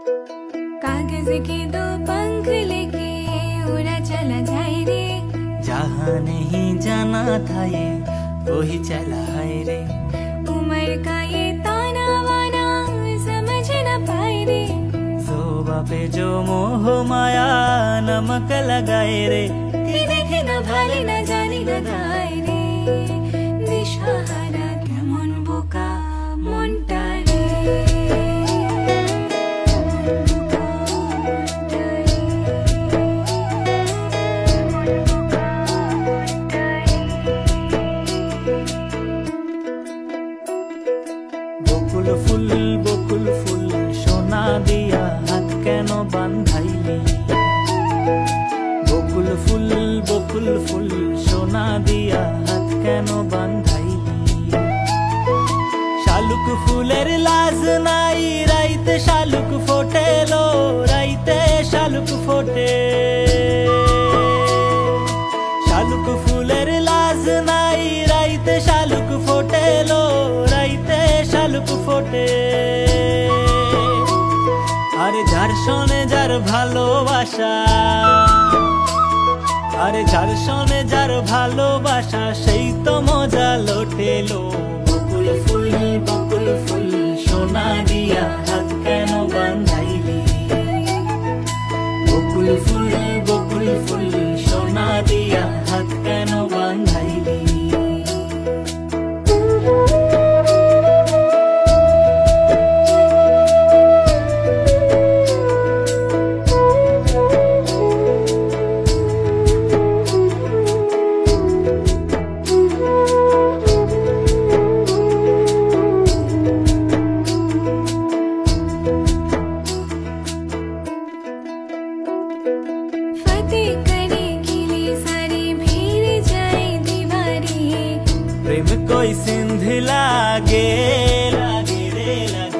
कागज के दो पंख लेके उड़ा चला जाए रे। जहाँ नहीं जाना था ये वही चला है रे। उम्र का ये ताना वाना समझ न पाए रे। जोबा पे जो मोह माया नमक लगाए रे। कि देखे न भाले न जाने न गाए रे। दिशाहारा केमन बोका मनटा रे। বকুল ফুল সোনা দিয়া হাত কেন বান্ধাইলি। বকুল ফুল সোনা দিয়া হাত কেন বান্ধাইলি। শালুক ফুলের লাজ নাই রাইতে শালুক ফোটেলো। রাইতে শালুক ফোটে। শালুক ফুলের লাজ নাই রাইতে শালুক ফোটেলো। রাইতে শালুক ফোটে। আরে যার শোনে যার ভালোবাসা। আরে যার শোনে যার ভালোবাসা সেই তো মজা লোটেলো। বকুল ফুল সোনা দিয়া হাত কেন বান্ধাইলি। বকুল ফুল সোনা দিয়া হাত কেন বান্ধাইলি। प्रेम कोई सिंध लागे लागे रे लागे।